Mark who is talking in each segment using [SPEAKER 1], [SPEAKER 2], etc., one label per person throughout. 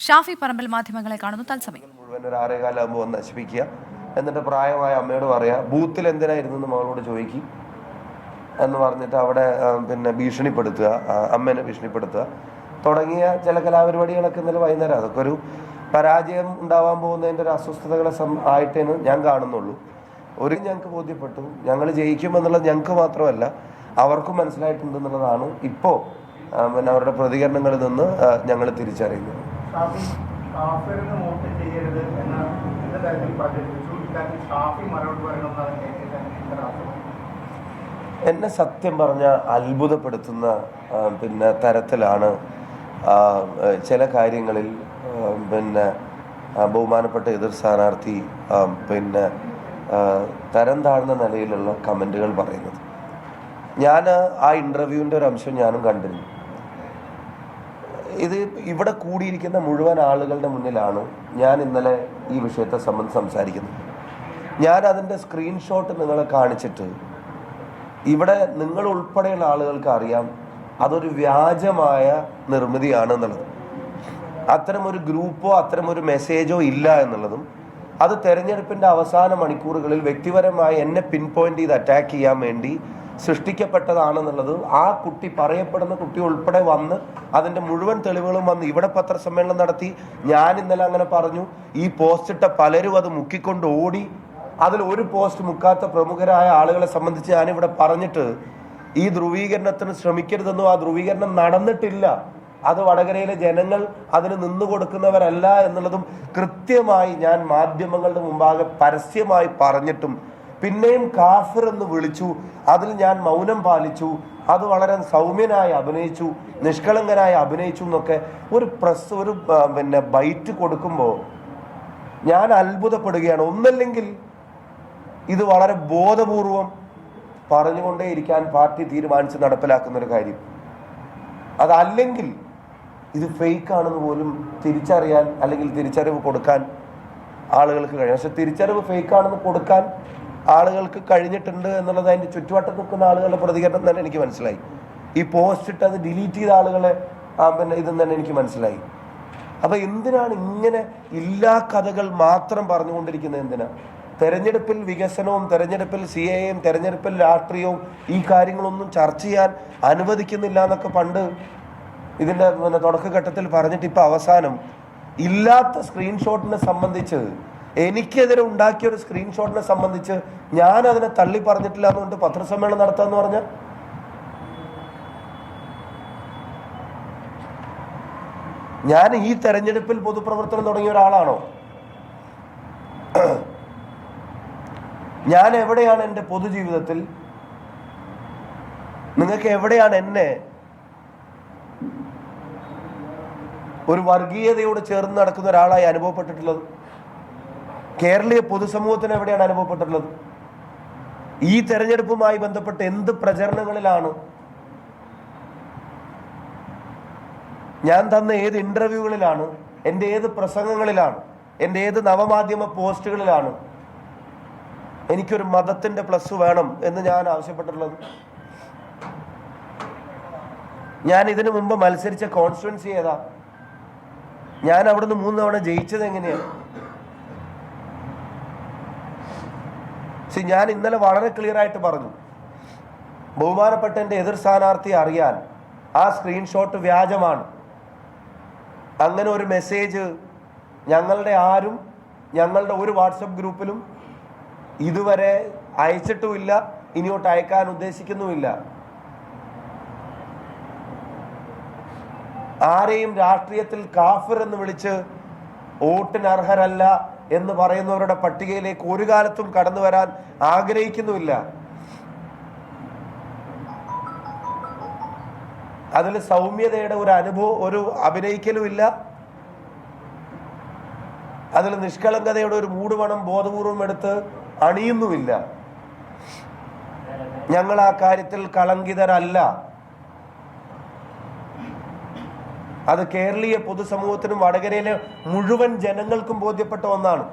[SPEAKER 1] ഷാഫി പറമ്പിൽ മാധ്യമങ്ങളെ കാണുന്നു. തത്സമയം
[SPEAKER 2] മുഴുവൻ ഒരു 6:15 ആകുമ്പോൾ വന്ന് നശിപ്പിക്കുക, എന്നിട്ട് പ്രായമായ അമ്മയോട് പറയാ ബൂത്തിൽ എന്തിനായിരുന്നു എന്ന് മകളോട് ചോദിക്കും എന്ന് പറഞ്ഞിട്ട് അവിടെ പിന്നെ ഭീഷണിപ്പെടുത്തുക, അമ്മേനെ ഭീഷണിപ്പെടുത്തുക തുടങ്ങിയ ചില കലാപരിപാടികളൊക്കെ ഇന്നലെ വൈകുന്നേരം. അതൊക്കെ ഒരു പരാജയം ഉണ്ടാവാൻ പോകുന്നതിൻ്റെ ഒരു അസ്വസ്ഥതകളെ ആയിട്ടേന്ന് ഞാൻ കാണുന്നുള്ളൂ. ഞങ്ങൾക്ക് ബോധ്യപ്പെട്ടു, ഞങ്ങൾ ജയിക്കുമെന്നുള്ളത് ഞങ്ങൾക്ക് മാത്രമല്ല അവർക്കും മനസ്സിലായിട്ടുണ്ടെന്നുള്ളതാണ് ഇപ്പോൾ പിന്നെ അവരുടെ പ്രതികരണങ്ങളിൽ നിന്ന് ഞങ്ങൾ തിരിച്ചറിയുന്നത്. എന്നെ സത്യം പറഞ്ഞ അത്ഭുതപ്പെടുത്തുന്ന പിന്നെ തരത്തിലാണ് ചില കാര്യങ്ങളിൽ പിന്നെ ബഹുമാനപ്പെട്ട എതിർ സ്ഥാനാർത്ഥി പിന്നെ തരം താഴ്ന്ന നിലയിലുള്ള കമൻറ്റുകൾ പറയുന്നത്. ഞാൻ ആ ഇൻ്റർവ്യൂവിൻ്റെ ഒരു അംശം ഞാനും കണ്ടിരുന്നു. ഇത് ഇവിടെ കൂടിയിരിക്കുന്ന മുഴുവൻ ആളുകളുടെ മുന്നിലാണ് ഞാൻ ഇന്നലെ ഈ വിഷയത്തെ സംബന്ധിച്ച് സംസാരിക്കുന്നത്. ഞാൻ അതിൻ്റെ സ്ക്രീൻഷോട്ട് നിങ്ങളെ കാണിച്ചിട്ട് ഇവിടെ നിങ്ങൾ ഉൾപ്പെടെയുള്ള ആളുകൾക്ക് അറിയാം അതൊരു വ്യാജമായ നിർമ്മിതിയാണ് എന്നുള്ളത്. അത്തരമൊരു ഗ്രൂപ്പോ അത്തരമൊരു മെസ്സേജോ ഇല്ല എന്നുള്ളതും അത് തെരഞ്ഞെടുപ്പിൻ്റെ അവസാന മണിക്കൂറുകളിൽ വ്യക്തിപരമായി എന്നെ പിൻ പോയിന്റ് ചെയ്ത് അറ്റാക്ക് ചെയ്യാൻ വേണ്ടി സൃഷ്ടിക്കപ്പെട്ടതാണെന്നുള്ളത് ആ കുട്ടി, പറയപ്പെടുന്ന കുട്ടി ഉൾപ്പെടെ വന്ന് അതിൻ്റെ മുഴുവൻ തെളിവുകളും വന്ന് ഇവിടെ പത്രസമ്മേളനം നടത്തി. ഞാൻ ഇന്നലെ അങ്ങനെ പറഞ്ഞു. ഈ പോസ്റ്റ് ഇട്ട പലരും അത് മുക്കിക്കൊണ്ട് ഓടി. അതിൽ ഒരു പോസ്റ്റ് മുക്കാത്ത പ്രമുഖരായ ആളുകളെ സംബന്ധിച്ച് ഞാനിവിടെ പറഞ്ഞിട്ട് ഈ ധ്രുവീകരണത്തിന് ശ്രമിക്കരുതെന്നും ആ ധ്രുവീകരണം നടന്നിട്ടില്ല, അത് വടകരയിലെ ജനങ്ങൾ അതിന് നിന്നു കൊടുക്കുന്നവരല്ല എന്നുള്ളതും കൃത്യമായി ഞാൻ മാധ്യമങ്ങളുടെ മുമ്പാകെ പരസ്യമായി പറഞ്ഞിട്ടും പിന്നെയും കാഫിർ എന്ന് വിളിച്ചു. അതിൽ ഞാൻ മൗനം പാലിച്ചു. അത് വളരെ സൗമ്യനായി അഭിനയിച്ചു, നിഷ്കളങ്കനായി അഭിനയിച്ചു എന്നൊക്കെ ഒരു പിന്നെ ബൈറ്റ് കൊടുക്കുമ്പോൾ ഞാൻ അത്ഭുതപ്പെടുകയാണ്. ഒന്നല്ലെങ്കിൽ ഇത് വളരെ ബോധപൂർവം പറഞ്ഞുകൊണ്ടേയിരിക്കാൻ പാർട്ടി തീരുമാനിച്ച് നടപ്പിലാക്കുന്ന ഒരു കാര്യം, അതല്ലെങ്കിൽ ഇത് ഫേക്ക് ആണെന്ന് പോലും തിരിച്ചറിയാൻ അല്ലെങ്കിൽ തിരിച്ചറിവ് കൊടുക്കാൻ ആളുകൾക്ക് കഴിയും. പക്ഷെ തിരിച്ചറിവ് ഫേക്ക് ആണെന്ന് കൊടുക്കാൻ ആളുകൾക്ക് കഴിഞ്ഞിട്ടുണ്ട് എന്നുള്ളത് അതിൻ്റെ ചുറ്റുവട്ടത്ത് നിൽക്കുന്ന ആളുകളുടെ പ്രതികരണം തന്നെ എനിക്ക് മനസ്സിലായി. ഈ പോസ്റ്റ് ഇട്ട് അത് ഡിലീറ്റ് ചെയ്ത ആളുകളെ പിന്നെ ഇതെന്ന് തന്നെ എനിക്ക് മനസ്സിലായി. അപ്പം എന്തിനാണ് ഇങ്ങനെ ഇല്ലാ കഥകൾ മാത്രം പറഞ്ഞുകൊണ്ടിരിക്കുന്നത്? എന്തിനാ? തെരഞ്ഞെടുപ്പിൽ വികസനവും തെരഞ്ഞെടുപ്പിൽ CAAയും തെരഞ്ഞെടുപ്പിൽ രാഷ്ട്രീയവും ഈ കാര്യങ്ങളൊന്നും ചർച്ച ചെയ്യാൻ അനുവദിക്കുന്നില്ല എന്നൊക്കെ പണ്ട് ഇതിൻ്റെ പിന്നെ തുടക്കഘട്ടത്തിൽ പറഞ്ഞിട്ട് ഇപ്പം അവസാനം ഇല്ലാത്ത സ്ക്രീൻഷോട്ടിനെ സംബന്ധിച്ച്, എനിക്കെതിരെ ഉണ്ടാക്കിയ ഒരു സ്ക്രീൻഷോട്ടിനെ സംബന്ധിച്ച് ഞാൻ അതിനെ തള്ളി പറഞ്ഞിട്ടില്ല എന്നുകൊണ്ട് പത്രസമ്മേളനം നടത്താന്ന് പറഞ്ഞ ഞാൻ ഈ തെരഞ്ഞെടുപ്പിൽ പൊതുപ്രവർത്തനം തുടങ്ങിയ ഒരാളാണോ? ഞാൻ എവിടെയാണ് എൻ്റെ പൊതുജീവിതത്തിൽ, നിങ്ങൾക്ക് എവിടെയാണ് എന്നെ ഒരു വർഗീയതയോട് ചേർന്ന് നടക്കുന്ന ഒരാളായി അനുഭവപ്പെട്ടിട്ടുള്ളത്? കേരളീയ പൊതുസമൂഹത്തിന് എവിടെയാണ് അനുഭവപ്പെട്ടിട്ടുള്ളത്? ഈ തെരഞ്ഞെടുപ്പുമായി ബന്ധപ്പെട്ട് എന്ത് പ്രചരണങ്ങളിലാണ് ഞാൻ തന്ന, ഏത് ഇന്റർവ്യൂകളിലാണ്, എൻ്റെ ഏത് പ്രസംഗങ്ങളിലാണ്, എൻ്റെ ഏത് നവമാധ്യമ പോസ്റ്റുകളിലാണ് എനിക്കൊരു മതത്തിന്റെ പ്ലസ് വേണം എന്ന് ഞാൻ ആവശ്യപ്പെട്ടിട്ടുള്ളത്? ഞാൻ ഇതിനു മുമ്പ് മത്സരിച്ച കോൺസ്റ്റിറ്റ്യുവൻസി ഏതാ? ഞാൻ അവിടുന്ന് 3 തവണ ജയിച്ചത് എങ്ങനെയാണ്? ഞാൻ ഇന്നലെ വളരെ ക്ലിയർ ആയിട്ട് പറഞ്ഞു, ബഹുമാനപ്പെട്ട എൻ്റെ എതിർ സ്ഥാനാർത്ഥി അറിയാൻ ആ സ്ക്രീൻഷോട്ട് വ്യാജമാണ്. അങ്ങനെ ഒരു മെസ്സേജ് ഞങ്ങളുടെ ആരും ഞങ്ങളുടെ ഒരു വാട്സപ്പ് ഗ്രൂപ്പിലും ഇതുവരെ അയച്ചിട്ടുമില്ല, ഇനിയോട്ട് അയക്കാൻ ഉദ്ദേശിക്കുന്നുമില്ല. ആരെയും രാഷ്ട്രീയത്തിൽ കാഫിർ എന്ന് വിളിച്ച് വോട്ടിന് അർഹരല്ല എന്ന് പറയുന്നവരുടെ പട്ടികയിലേക്ക് ഒരു കാലത്തും കടന്നു വരാൻ ആഗ്രഹിക്കുന്നുമില്ല. അതിൽ സൗമ്യതയുടെ ഒരു അഭിനയിക്കലുമില്ല. അതിൽ നിഷ്കളങ്കതയുടെ ഒരു മൂടുപണം ബോധപൂർവം എടുത്ത് അണിയുന്നുമില്ല. ഞങ്ങൾ ആ കാര്യത്തിൽ കളങ്കിതരല്ല. അത് കേരളീയ പൊതുസമൂഹത്തിനും വടകരയിലെ മുഴുവൻ ജനങ്ങൾക്കും ബോധ്യപ്പെട്ട ഒന്നാണ്.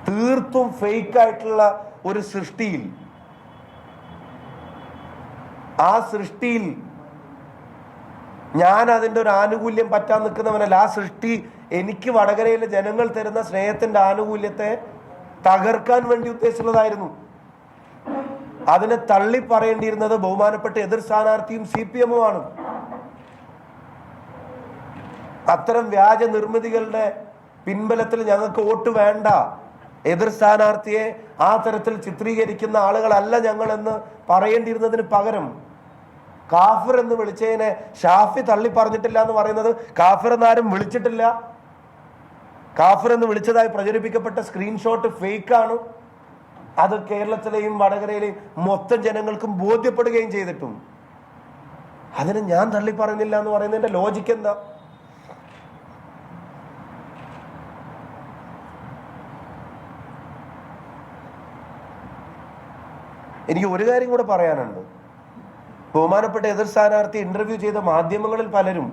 [SPEAKER 2] തീർത്തും ഫേക്കായിട്ടുള്ള ഒരു സൃഷ്ടിയിൽ, ആ സൃഷ്ടിയിൽ ഞാൻ അതിൻ്റെ ഒരു ആനുകൂല്യം പറ്റാൻ നിൽക്കുന്നവനല്ല. ആ സൃഷ്ടി എനിക്ക് വടകരയിലെ ജനങ്ങൾ തരുന്ന സ്നേഹത്തിന്റെ ആനുകൂല്യത്തെ തകർക്കാൻ വേണ്ടി ഉദ്ദേശിച്ചുള്ളതായിരുന്നു. അതിനെ തള്ളി പറയേണ്ടിയിരുന്നത് ബഹുമാനപ്പെട്ട എതിർ സ്ഥാനാർത്ഥിയും CPM-ഉം ആണ്. അത്തരം വ്യാജ നിർമ്മിതികളുടെ പിൻബലത്തിൽ ഞങ്ങൾക്ക് വോട്ട് വേണ്ട, എതിർ സ്ഥാനാർത്ഥിയെ ആ തരത്തിൽ ചിത്രീകരിക്കുന്ന ആളുകളല്ല ഞങ്ങളെന്ന് പറയേണ്ടിയിരുന്നതിന് പകരം കാഫിർ എന്ന് വിളിച്ചതിനെ ഷാഫി തള്ളി പറഞ്ഞിട്ടില്ല എന്ന് പറയുന്നത് കാഫിർ എന്നാരും വിളിച്ചിട്ടില്ല. കാഫിർ എന്ന് വിളിച്ചതായി പ്രചരിപ്പിക്കപ്പെട്ട സ്ക്രീൻഷോട്ട് ഫേക്കാണ്. അത് കേരളത്തിലെയും വടകരയിലെയും മൊത്തം ജനങ്ങൾക്കും ബോധ്യപ്പെടുകയും ചെയ്തിട്ടും അതിന് ഞാൻ തള്ളി പറഞ്ഞില്ല എന്ന് പറയുന്നതിന്റെ ലോജിക്ക് എന്താ? എനിക്ക് ഒരു കാര്യം കൂടെ പറയാനുണ്ട്. ബഹുമാനപ്പെട്ട എതിർ സ്ഥാനാർത്ഥി ഇന്റർവ്യൂ ചെയ്ത മാധ്യമങ്ങളിൽ പലരും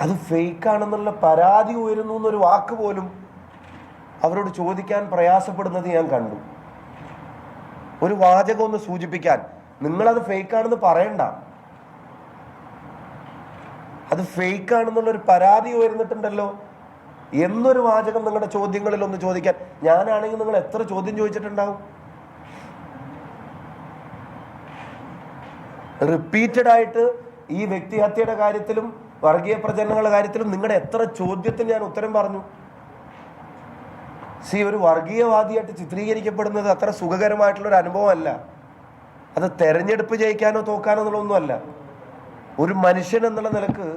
[SPEAKER 2] അത് ഫേക്കാണെന്നുള്ള പരാതി ഉയരുന്നു എന്നൊരു വാക്ക് പോലും അവരോട് ചോദിക്കാൻ പ്രയാസപ്പെടുന്നത് ഞാൻ കണ്ടു. ഒരു വാചകം ഒന്ന് സൂചിപ്പിക്കാൻ, നിങ്ങളത് ഫേക്കാണെന്ന് പറയണ്ട, അത് ഫേക്കാണെന്നുള്ളൊരു പരാതി ഉയർന്നിട്ടുണ്ടല്ലോ എന്നൊരു വാചകം നിങ്ങളുടെ ചോദ്യങ്ങളിൽ ഒന്ന് ചോദിക്കാൻ. ഞാനാണെങ്കിൽ നിങ്ങൾ എത്ര ചോദ്യം ചോദിച്ചിട്ടുണ്ടാവും? റിപ്പീറ്റഡ് ആയിട്ട് ഈ വ്യക്തിഹത്യയുടെ കാര്യത്തിലും വർഗീയ പ്രചരണങ്ങളുടെ കാര്യത്തിലും നിങ്ങളുടെ എത്ര ചോദ്യത്തിന് ഞാൻ ഉത്തരം പറഞ്ഞു. ഒരു വർഗീയവാദിയായിട്ട് ചിത്രീകരിക്കപ്പെടുന്നത് അത്ര സുഖകരമായിട്ടുള്ളൊരു അനുഭവമല്ല. അത് തെരഞ്ഞെടുപ്പ് ജയിക്കാനോ തോക്കാനോ എന്നുള്ളതൊന്നുമല്ല. ഒരു മനുഷ്യൻ എന്നുള്ള നിലക്ക്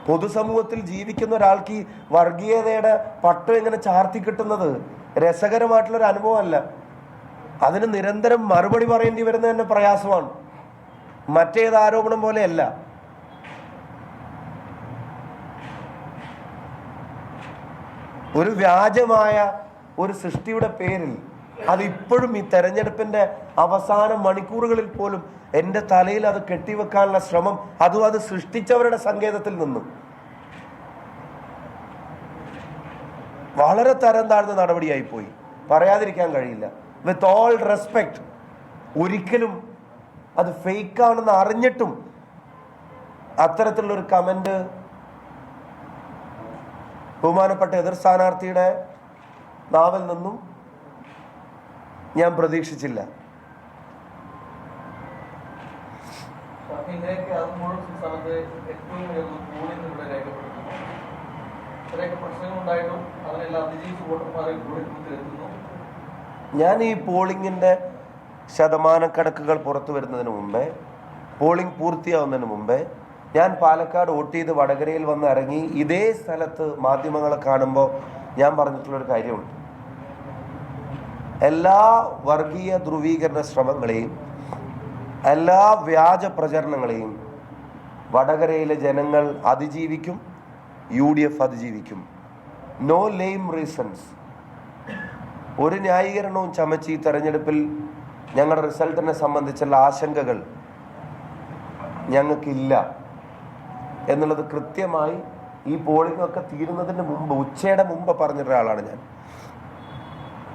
[SPEAKER 2] പൊതുസമൂഹത്തിൽ ജീവിക്കുന്ന ഒരാൾക്ക് ഈ വർഗീയതയുടെ പട്ടം ഇങ്ങനെ ചാർത്തി കിട്ടുന്നത് രസകരമായിട്ടുള്ളൊരു അനുഭവമല്ല. അതിന് നിരന്തരം മറുപടി പറയേണ്ടി വരുന്നത് തന്നെ പ്രയാസമാണ്. മറ്റേത് ആരോപണം പോലെയല്ല. ഒരു വ്യാജമായ ഒരു സൃഷ്ടിയുടെ പേരിൽ അതിപ്പോഴും ഈ തെരഞ്ഞെടുപ്പിന്റെ അവസാന മണിക്കൂറുകളിൽ പോലും എൻ്റെ തലയിൽ അത് കെട്ടിവെക്കാനുള്ള ശ്രമം, അതും അത് സൃഷ്ടിച്ചവരുടെ സങ്കേതത്തിൽ നിന്നും വളരെ തരം താഴ്ന്ന നടപടിയായി പോയി. പറയാതിരിക്കാൻ കഴിയില്ല. വിത്ത് ഓൾ റെസ്പെക്ട്, ഒരിക്കലും അത് ഫേക്കാണെന്ന് അറിഞ്ഞിട്ടും അത്തരത്തിലുള്ളൊരു കമന്റ് ബഹുമാനപ്പെട്ട എതിർ സ്ഥാനാർത്ഥിയുടെ നാവിൽ നിന്നും ഞാൻ പ്രതീക്ഷിച്ചില്ല. ഞാൻ ഈ പോളിംഗിന്റെ ശതമാനക്കണക്കുകൾ പുറത്തു വരുന്നതിന് മുമ്പേ, പോളിംഗ് പൂർത്തിയാവുന്നതിന് മുമ്പേ ഞാൻ പാലക്കാട് വോട്ട് ചെയ്ത് വടകരയിൽ വന്ന് ഇറങ്ങി ഇതേ സ്ഥലത്ത് മാധ്യമങ്ങളെ കാണുമ്പോൾ ഞാൻ പറഞ്ഞിട്ടുള്ളൊരു കാര്യമുണ്ട്. എല്ലാ വർഗീയ ധ്രുവീകരണ ശ്രമങ്ങളെയും എല്ലാ വ്യാജ പ്രചരണങ്ങളെയും വടകരയിലെ ജനങ്ങൾ അതിജീവിക്കും, UDF അതിജീവിക്കും. No lame reasons. ഒരു ന്യായീകരണവും ചമച്ച് ഈ തെരഞ്ഞെടുപ്പിൽ ഞങ്ങളുടെ റിസൾട്ടിനെ സംബന്ധിച്ചുള്ള ആശങ്കകൾ ഞങ്ങൾക്കില്ല എന്നുള്ളത് കൃത്യമായി ഈ പോളിംഗ് ഒക്കെ തീരുന്നതിന് മുമ്പ്, ഉച്ചയുടെ മുമ്പ് പറഞ്ഞൊരാളാണ് ഞാൻ.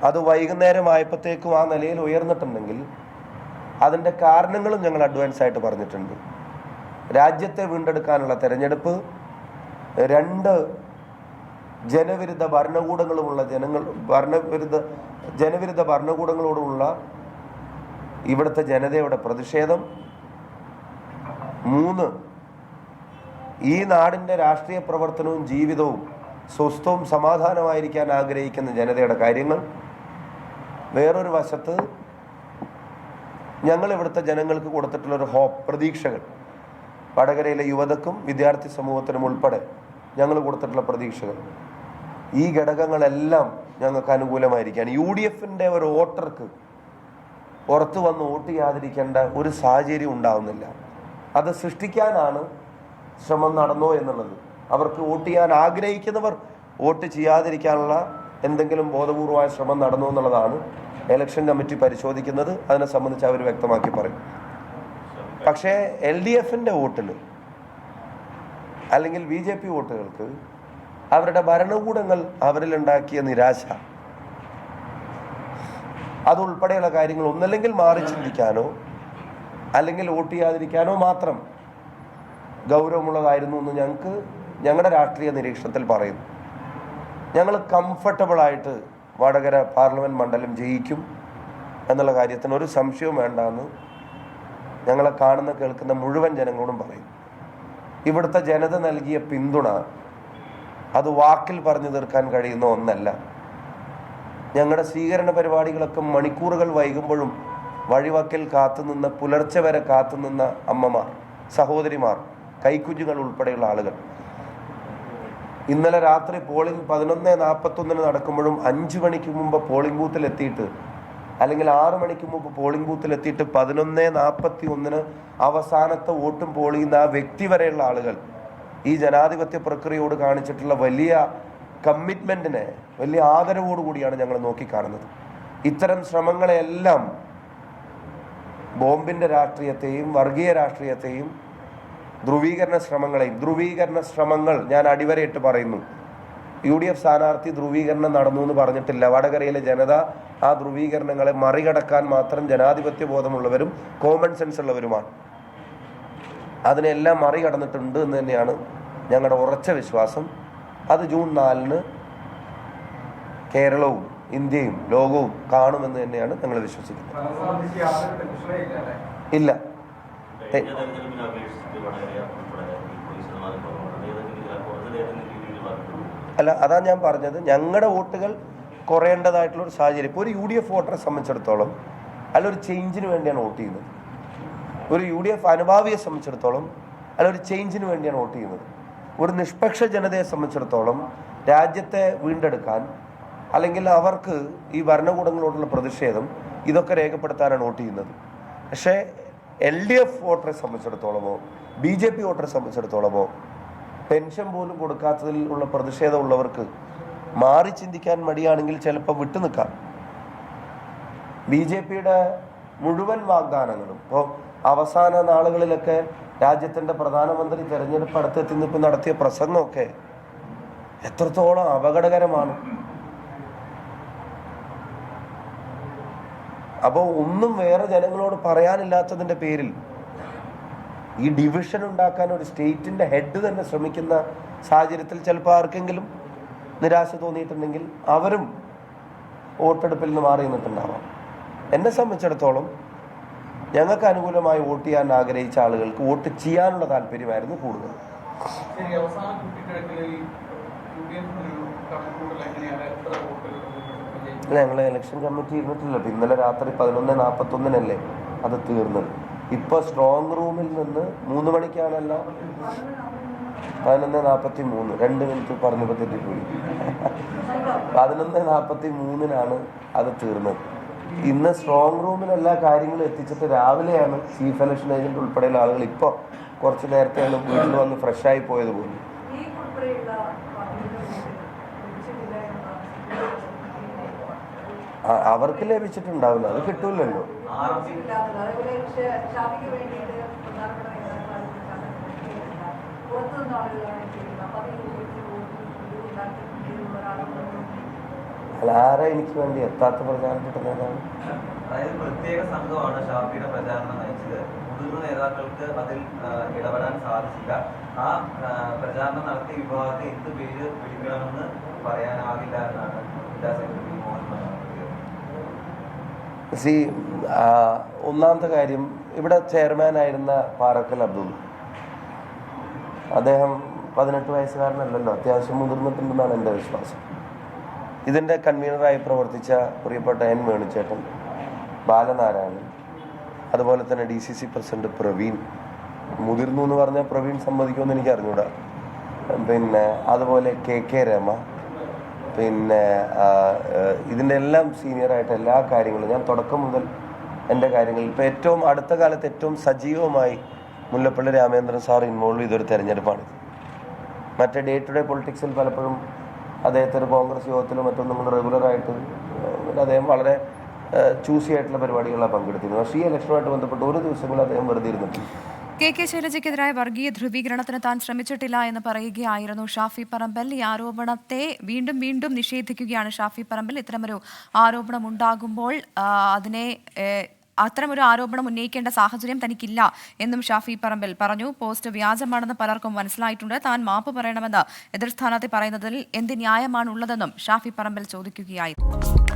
[SPEAKER 2] അത് വൈകുന്നേരം ആയപ്പോഴത്തേക്കും ആ നിലയിൽ ഉയർന്നിട്ടുണ്ടെങ്കിൽ അതിൻ്റെ കാരണങ്ങളും ഞങ്ങൾ അഡ്വാൻസ് ആയിട്ട് പറഞ്ഞിട്ടുണ്ട്. രാജ്യത്തെ വീണ്ടെടുക്കാനുള്ള തെരഞ്ഞെടുപ്പ്, 2 ജനവിരുദ്ധ ഭരണകൂടങ്ങളുമുള്ള ജനവിരുദ്ധ ഭരണകൂടങ്ങളോടുള്ള ഇവിടുത്തെ ജനതയുടെ പ്രതിഷേധം, 3 ഈ നാടിൻ്റെ രാഷ്ട്രീയ പ്രവർത്തനവും ജീവിതവും സ്വസ്ഥവും സമാധാനമായിരിക്കാൻ ആഗ്രഹിക്കുന്ന ജനതയുടെ കാര്യങ്ങൾ, വേറൊരു വശത്ത് ഞങ്ങൾ ഇവിടുത്തെ ജനങ്ങൾക്ക് കൊടുത്തിട്ടുള്ളൊരു ഹോപ്പ്, പ്രതീക്ഷകൾ, വടകരയിലെ യുവതക്കും വിദ്യാർത്ഥി സമൂഹത്തിനും ഉൾപ്പെടെ ഞങ്ങൾ കൊടുത്തിട്ടുള്ള പ്രതീക്ഷകൾ, ഈ ഘടകങ്ങളെല്ലാം ഞങ്ങൾക്ക് അനുകൂലമായിരിക്കാൻ UDFന്റെ ഒരു വോട്ടർക്ക് പുറത്തു വന്ന് വോട്ട് ചെയ്യാതിരിക്കേണ്ട ഒരു സാഹചര്യം ഉണ്ടാവുന്നില്ല. അത് സൃഷ്ടിക്കാനാണ് ശ്രമം നടന്നോ എന്നുള്ളത്. അവർക്ക് വോട്ട് ചെയ്യാൻ ആഗ്രഹിക്കുന്നവർ വോട്ട് ചെയ്യാതിരിക്കാനുള്ള എന്തെങ്കിലും ബോധപൂർവമായ ശ്രമം നടന്നു എന്നുള്ളതാണ് ഇലക്ഷൻ കമ്മിറ്റി പരിശോധിക്കുന്നത്. അതിനെ സംബന്ധിച്ച് അവർ വ്യക്തമാക്കി പറയും. പക്ഷേ LDFന്റെ വോട്ടിന് അല്ലെങ്കിൽ BJP വോട്ടുകൾക്ക് അവരുടെ ഭരണകൂടങ്ങൾ അവരിലുണ്ടാക്കിയ നിരാശ, അതുൾപ്പെടെയുള്ള കാര്യങ്ങൾ ഒന്നല്ലെങ്കിൽ മാറി ചിന്തിക്കാനോ അല്ലെങ്കിൽ വോട്ട് ചെയ്യാതിരിക്കാനോ മാത്രം ഗൗരവമുള്ളതായിരുന്നു എന്ന് ഞങ്ങളുടെ രാഷ്ട്രീയ നിരീക്ഷണത്തിൽ പറയുന്നു. ഞങ്ങൾ കംഫർട്ടബിളായിട്ട് വടകര പാർലമെൻറ്റ് മണ്ഡലം ജയിക്കും എന്നുള്ള കാര്യത്തിന് ഒരു സംശയവും വേണ്ടെന്ന് ഞങ്ങളെ കാണുന്ന കേൾക്കുന്ന മുഴുവൻ ജനങ്ങളോടും പറയും. ഇവിടുത്തെ ജനത നൽകിയ പിന്തുണ അത് വാക്കിൽ പറഞ്ഞു തീർക്കാൻ കഴിയുന്ന ഒന്നല്ല. ഞങ്ങളുടെ സ്വീകരണ പരിപാടികളൊക്കെ മണിക്കൂറുകൾ വൈകുമ്പോഴും വഴിവക്കിൽ കാത്തുനിന്ന, പുലർച്ചെ വരെ കാത്തുനിന്ന അമ്മമാർ, സഹോദരിമാർ, കൈക്കുഞ്ഞുങ്ങൾ ഉൾപ്പെടെയുള്ള ആളുകൾ ഇന്നലെ രാത്രി പോളിംഗ് 11:41 നടക്കുമ്പോഴും 5 മണിക്ക് മുമ്പ് പോളിംഗ് ബൂത്തിൽ എത്തിയിട്ട്, അല്ലെങ്കിൽ 6 മണിക്ക് മുമ്പ് പോളിംഗ് ബൂത്തിൽ എത്തിയിട്ട് 11:41 അവസാനത്തെ വോട്ടും പോൾ ചെയ്യുന്ന ആ വ്യക്തി വരെയുള്ള ആളുകൾ ഈ ജനാധിപത്യ പ്രക്രിയയോട് കാണിച്ചിട്ടുള്ള വലിയ കമ്മിറ്റ്മെന്റിനെ വലിയ ആദരവോടുകൂടിയാണ് ഞങ്ങൾ നോക്കിക്കാണുന്നത്. ഇത്തരം ശ്രമങ്ങളെല്ലാം ബോംബിന്റെ രാഷ്ട്രീയത്തെയും വർഗീയ രാഷ്ട്രീയത്തെയും ധ്രുവീകരണ ശ്രമങ്ങൾ ഞാൻ അടിവരയിട്ട് പറയുന്നു. UDF സ്ഥാനാർത്ഥി ധ്രുവീകരണം നടന്നു എന്ന് പറഞ്ഞിട്ടില്ല. വടകരയിലെ ജനത ആ ധ്രുവീകരണങ്ങളെ മറികടക്കാൻ മാത്രം ജനാധിപത്യ ബോധമുള്ളവരും കോമൺ സെൻസ് ഉള്ളവരുമാണ്. അതിനെല്ലാം മറികടന്നിട്ടുണ്ട് എന്ന് തന്നെയാണ് ഞങ്ങളുടെ ഉറച്ച വിശ്വാസം. അത് ജൂൺ 4 കേരളവും ഇന്ത്യയും ലോകവും കാണുമെന്ന് തന്നെയാണ് ഞങ്ങൾ വിശ്വസിക്കുന്നത്. ഇല്ല, അല്ല, അതാ ഞാൻ പറഞ്ഞത്, ഞങ്ങളുടെ വോട്ടുകൾ കുറയേണ്ടതായിട്ടുള്ളൊരു സാഹചര്യം. ഇപ്പോൾ ഒരു UDF വോട്ടറെ സംബന്ധിച്ചിടത്തോളം ഒരു ചേഞ്ചിന് വേണ്ടിയാണ് വോട്ട് ചെയ്യുന്നത്. ഒരു UDF അനുഭാവിയെ സംബന്ധിച്ചിടത്തോളം ഒരു ചേഞ്ചിന് വേണ്ടിയാണ് വോട്ട് ചെയ്യുന്നത്. ഒരു നിഷ്പക്ഷ ജനതയെ സംബന്ധിച്ചിടത്തോളം രാജ്യത്തെ വീണ്ടെടുക്കാൻ, അല്ലെങ്കിൽ അവർക്ക് ഈ ഭരണകൂടങ്ങളോടുള്ള പ്രതിഷേധം, ഇതൊക്കെ രേഖപ്പെടുത്താനാണ് വോട്ട് ചെയ്യുന്നത്. പക്ഷേ LDF വോട്ടറെ സംബന്ധിച്ചിടത്തോളമോ BJP വോട്ടറെ സംബന്ധിച്ചിടത്തോളമോ പെൻഷൻ പോലും കൊടുക്കാത്തതിൽ ഉള്ള പ്രതിഷേധമുള്ളവർക്ക് മാറി ചിന്തിക്കാൻ മടിയാണെങ്കിൽ ചിലപ്പോൾ വിട്ടുനിൽക്കാം. BJPയുടെ മുഴുവൻ വാഗ്ദാനങ്ങളും ഇപ്പോൾ അവസാന നാളുകളിലൊക്കെ രാജ്യത്തിൻ്റെ പ്രധാനമന്ത്രി തെരഞ്ഞെടുപ്പ് അടുത്തെത്തി നിൽപ്പ് നടത്തിയ പ്രസംഗമൊക്കെ എത്രത്തോളം അപകടകരമാണ്. അപ്പോൾ ഒന്നും വേറെ ജനങ്ങളോട് പറയാനില്ലാത്തതിൻ്റെ പേരിൽ ഈ ഡിവിഷൻ ഉണ്ടാക്കാൻ ഒരു സ്റ്റേറ്റിൻ്റെ ഹെഡ് തന്നെ ശ്രമിക്കുന്ന സാഹചര്യത്തിൽ ചിലപ്പോൾ ആർക്കെങ്കിലും നിരാശ തോന്നിയിട്ടുണ്ടെങ്കിൽ അവരും വോട്ടെടുപ്പിൽ നിന്ന് മാറി നിന്നിട്ടുണ്ടാവാം. എന്നെ സംബന്ധിച്ചിടത്തോളം ഞങ്ങൾക്ക് അനുകൂലമായി വോട്ട് ചെയ്യാൻ ആഗ്രഹിച്ച ആളുകൾക്ക് വോട്ട് ചെയ്യാനുള്ള താല്പര്യമായിരുന്നു കൂടുതൽ. ഞങ്ങൾ ഇലക്ഷൻ കമ്മിറ്റി ഇരുന്നിട്ടില്ല. ഇന്നലെ രാത്രി 11:41 അത് തീർന്നത്. ഇപ്പോൾ സ്ട്രോങ് റൂമിൽ നിന്ന് 3 മണിക്കാണല്ല, 11:43, 2 മിനിറ്റ് പറഞ്ഞപ്പോൾ തെറ്റിപ്പോയി. 11:43 അത് തീർന്നത്. ഇന്ന് സ്ട്രോങ് റൂമിൽ എല്ലാ കാര്യങ്ങളും എത്തിച്ചിട്ട് രാവിലെയാണ് ചീഫ് ഇലക്ഷൻ ഏജന്റ് ഉൾപ്പെടെയുള്ള ആളുകൾ ഇപ്പോൾ കുറച്ച് നേരത്തെയാണ് വീട്ടിൽ വന്ന് ഫ്രഷായി പോയത് പോലും. അവർക്ക് ലഭിച്ചിട്ടുണ്ടാവില്ല, അത് കിട്ടൂലല്ലോ. അല്ല, ആരാ എനിക്ക് വേണ്ടി എത്താത്ത പ്രചാരണം കിട്ടുന്നതാണ്?
[SPEAKER 3] അതായത് പ്രത്യേക സംഘമാണ് ഷാഫിയുടെ പ്രചാരണം നയിച്ചത്. മുതിർന്ന നേതാക്കൾക്ക് അതിൽ ഇടപെടാൻ സാധിച്ചില്ല. ആ പ്രചാരണം നടത്തിയ വിഭാഗത്തെ എന്ത് പേര് വിളിക്കണമെന്ന് പറയാനാകില്ല എന്നാണ് ജില്ലാ സെക്രട്ടറി മോഹൻ പറഞ്ഞത്.
[SPEAKER 2] ഒന്നാമത്തെ കാര്യം, ഇവിടെ ചെയർമാനായിരുന്ന പാറക്കൽ അബ്ദുൾ, അദ്ദേഹം 18 വയസ്സുകാരനല്ലല്ലോ, അത്യാവശ്യം മുതിർന്നിട്ടുണ്ടെന്നാണ് എൻ്റെ വിശ്വാസം. ഇതിൻ്റെ കൺവീനറായി പ്രവർത്തിച്ച പ്രിയപ്പെട്ട N വേണുചേട്ടൻ, ബാലനാരായണൻ, അതുപോലെ തന്നെ DCC പ്രസിഡന്റ് പ്രവീൺ, മുതിർന്നു എന്ന് പറഞ്ഞാൽ പ്രവീൺ സമ്മതിക്കുമെന്ന് എനിക്ക് അറിഞ്ഞൂടാ. പിന്നെ അതുപോലെ KK രമ, പിന്നെ ഇതിൻ്റെ എല്ലാം സീനിയറായിട്ട് എല്ലാ കാര്യങ്ങളും ഞാൻ തുടക്കം മുതൽ എൻ്റെ കാര്യങ്ങളിൽ ഇപ്പോൾ ഏറ്റവും അടുത്ത കാലത്ത് ഏറ്റവും സജീവമായി മുല്ലപ്പള്ളി രാമചന്ദ്രൻ സാർ ഇൻവോൾവ് ചെയ്തൊരു തെരഞ്ഞെടുപ്പാണ്. മറ്റേ ഡേ ടു ഡേ പൊളിറ്റിക്സിൽ പലപ്പോഴും അദ്ദേഹത്തിന് കോൺഗ്രസ് യോഗത്തിലും മറ്റും നമ്മൾ റെഗുലറായിട്ട് അദ്ദേഹം വളരെ ചൂസി ആയിട്ടുള്ള പരിപാടികളിലാണ് പങ്കെടുത്തിരുന്നത്. പക്ഷേ ഈ ഇലക്ഷനുമായിട്ട് ബന്ധപ്പെട്ട് ഒരു ദിവസങ്ങളിൽ അദ്ദേഹം വെറുതെ ഇരുന്നിട്ടില്ല.
[SPEAKER 1] KK ശൈലജയ്ക്കെതിരായ വർഗീയ ധ്രുവീകരണത്തിന് താൻ ശ്രമിച്ചിട്ടില്ല എന്ന് പറയുകയായിരുന്നു ഷാഫി പറമ്പിൽ. ഈ ആരോപണത്തെ വീണ്ടും വീണ്ടും നിഷേധിക്കുകയാണ് ഷാഫി പറമ്പിൽ. ഇത്തരമൊരു ആരോപണം ഉണ്ടാകുമ്പോൾ അതിനെ അത്തരമൊരു ആരോപണം ഉന്നയിക്കേണ്ട സാഹചര്യം തനിക്കില്ല എന്നും ഷാഫി പറമ്പിൽ പറഞ്ഞു. പോസ്റ്റ് വ്യാജമാണെന്ന് പലർക്കും മനസ്സിലായിട്ടുണ്ട്. താൻ മാപ്പ് പറയണമെന്ന് എതിർ സ്ഥാനാർത്ഥി പറയുന്നതിൽ എന്ത് ന്യായമാണുള്ളതെന്നും ഷാഫി പറമ്പിൽ ചോദിക്കുകയായിരുന്നു.